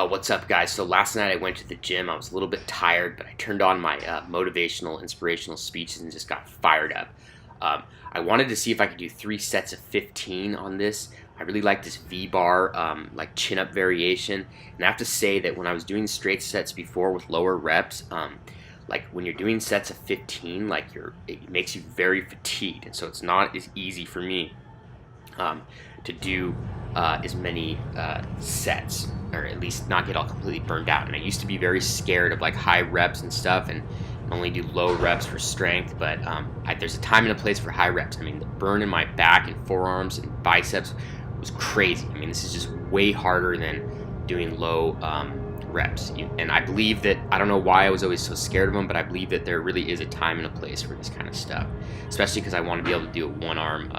What's up, guys? So last night I went to the gym. I was a little bit tired, but I turned on my motivational, inspirational speeches and just got fired up. I wanted to see if I could do 3 sets of 15 on this. I really like this V-bar, like chin-up variation. And I have to say that when I was doing straight sets before with lower reps, like when you're doing sets of 15, like it makes you very fatigued, and so it's not as easy for me to do as many sets, or at least not get all completely burned out. And I used to be very scared of like high reps and stuff, and only do low reps for strength, but there's a time and a place for high reps. I mean, the burn in my back and forearms and biceps was crazy. I mean, this is just way harder than doing low reps. And I believe that, I don't know why I was always so scared of them, but I believe that there really is a time and a place for this kind of stuff, especially because I want to be able to do a one-arm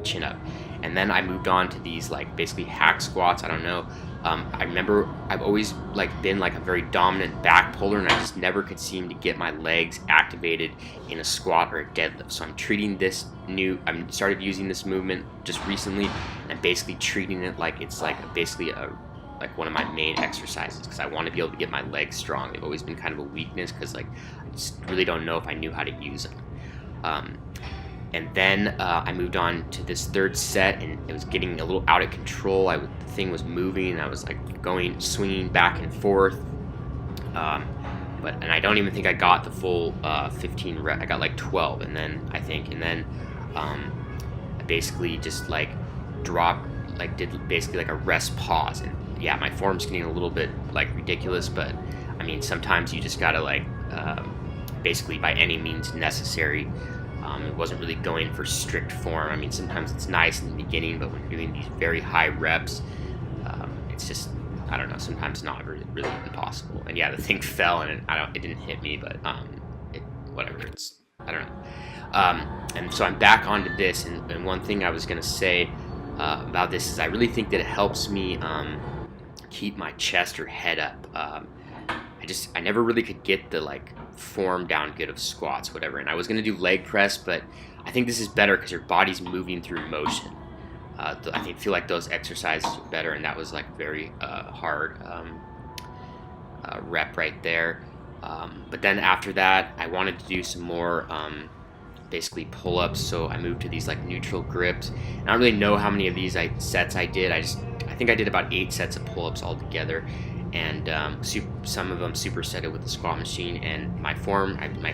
chin up. And then I moved on to these like basically hack squats. I don't know. I remember I've always like been like a very dominant back puller, and I just never could seem to get my legs activated in a squat or a deadlift. So I'm treating this I started using this movement just recently, and I'm basically treating it like it's like basically like one of my main exercises, because I want to be able to get my legs strong. They've always been kind of a weakness because like I just really don't know if I knew how to use them. And then I moved on to this third set, and it was getting a little out of control. The thing was moving, and I was like swinging back and forth. And I don't even think I got the full 15 reps. I got like 12, and then I basically just like dropped, like did basically like a rest pause. And yeah, my form's getting a little bit like ridiculous, but I mean, sometimes you just gotta like basically by any means necessary. It wasn't really going for strict form. I mean, sometimes it's nice in the beginning, but when you're doing these very high reps, it's just, I don't know, sometimes not really impossible. And yeah, the thing fell, and it didn't hit me, but whatever. I don't know. And so I'm back onto this, and one thing I was gonna say about this is I really think that it helps me keep my chest or head up. I never really could get the like form down good of squats, whatever. And I was gonna do leg press, but I think this is better because your body's moving through motion. I feel like those exercises are better, and that was like very hard rep right there. But then after that, I wanted to do some more basically pull-ups, so I moved to these like neutral grips. And I don't really know how many of these sets I did. I think I did about 8 sets of pull-ups altogether. And some of them supersetted with the squat machine, and my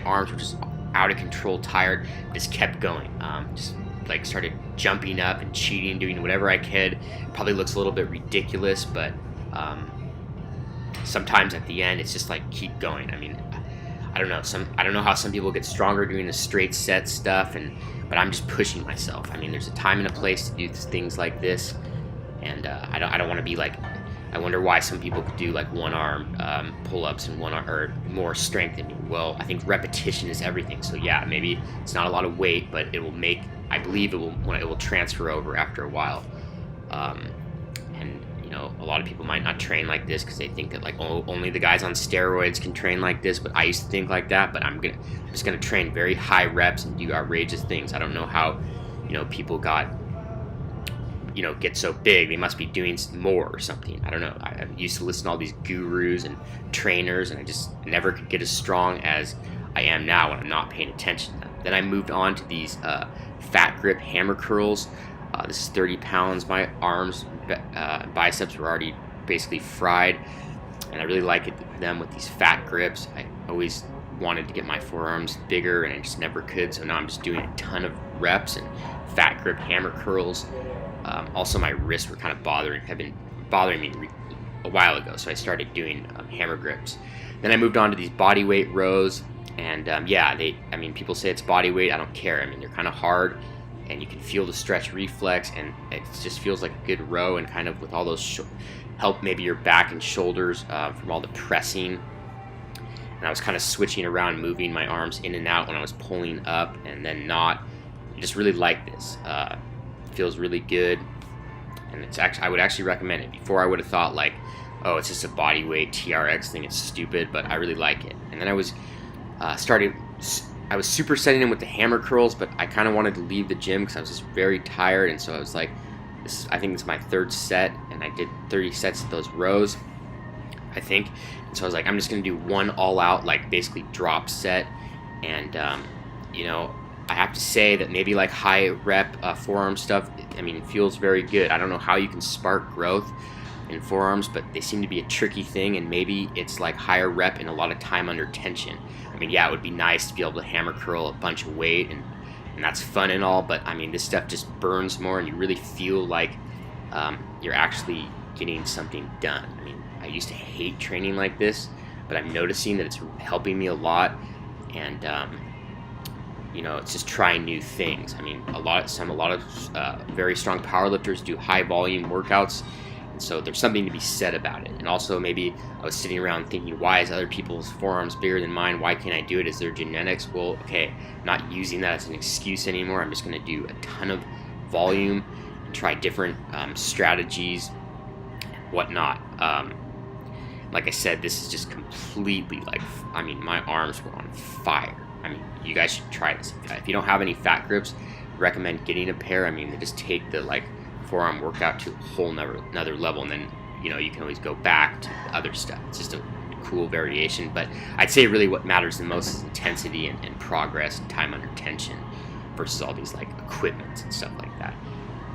arms were just out of control, tired, just kept going. Just like started jumping up and cheating, doing whatever I could. Probably looks a little bit ridiculous, but sometimes at the end it's just like keep going. I mean, I don't know how some people get stronger doing the straight set stuff, but I'm just pushing myself. I mean, there's a time and a place to do things like this, and I don't want to be like. I wonder why some people could do like one arm pull-ups and one arm, or more strength than me. Well, I think repetition is everything. So yeah, maybe it's not a lot of weight, but I believe it will transfer over after a while. And you know, a lot of people might not train like this because they think that like only the guys on steroids can train like this. But I used to think like that. But I'm just gonna train very high reps and do outrageous things. I don't know how, people get so big. They must be doing more or something. I don't know. I used to listen to all these gurus and trainers, and I just never could get as strong as I am now when I'm not paying attention to them. Then I moved on to these fat grip hammer curls. This is 30 pounds. My arms, biceps were already basically fried, and I really like them with these fat grips. I always wanted to get my forearms bigger, and I just never could. So now I'm just doing a ton of reps and fat grip hammer curls. Also, my wrists were kind of have been bothering me a while ago, so I started doing hammer grips. Then I moved on to these body weight rows, and people say it's body weight. I don't care. I mean, they're kind of hard, and you can feel the stretch reflex, and it just feels like a good row, and kind of with all those help maybe your back and shoulders from all the pressing. And I was kind of switching around, moving my arms in and out when I was pulling up, and then not. I just really like this. Feels really good, and I would actually recommend it. Before I would have thought like, oh, it's just a body weight TRX thing, it's stupid, but I really like it. And then I was supersetting them with the hammer curls, but I kind of wanted to leave the gym because I was just very tired, and so I was like, I think it's my 3rd set, and I did 30 sets of those rows. I think. And so I was like, I'm just gonna do one all-out, like basically drop set, and you know, I have to say that maybe like high rep forearm stuff, I mean, it feels very good. I don't know how you can spark growth in forearms, but they seem to be a tricky thing, and maybe it's like higher rep and a lot of time under tension. I mean, yeah, it would be nice to be able to hammer curl a bunch of weight, and that's fun and all, but I mean, this stuff just burns more, and you really feel like you're actually getting something done. I mean, I used to hate training like this, but I'm noticing that it's helping me a lot, and you know, it's just trying new things. I mean, a lot of very strong powerlifters do high volume workouts, and so there's something to be said about it. And also, maybe I was sitting around thinking, why is other people's forearms bigger than mine? Why can't I do it? Is there genetics? Well, okay, not using that as an excuse anymore. I'm just going to do a ton of volume and try different strategies and whatnot. Like I said, this is just completely like, I mean, my arms were on fire. I mean, you guys should try this. If you don't have any fat grips, recommend getting a pair. I mean, they just take the like forearm workout to a whole another level, and then, you know, you can always go back to the other stuff. It's just a cool variation. But I'd say really what matters the most is intensity and progress and time under tension versus all these like equipment and stuff like that.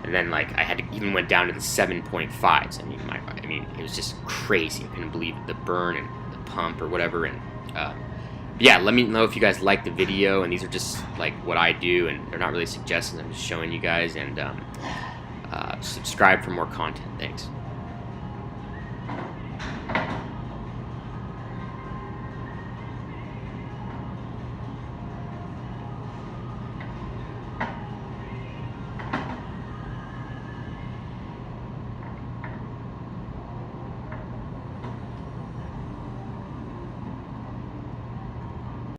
And then like I had to even went down to the 7.5s. I mean, it was just crazy. I couldn't believe the burn and the pump or whatever. And yeah, let me know if you guys like the video, and these are just like what I do, and they're not really suggestions, I'm just showing you guys, and subscribe for more content. Thanks.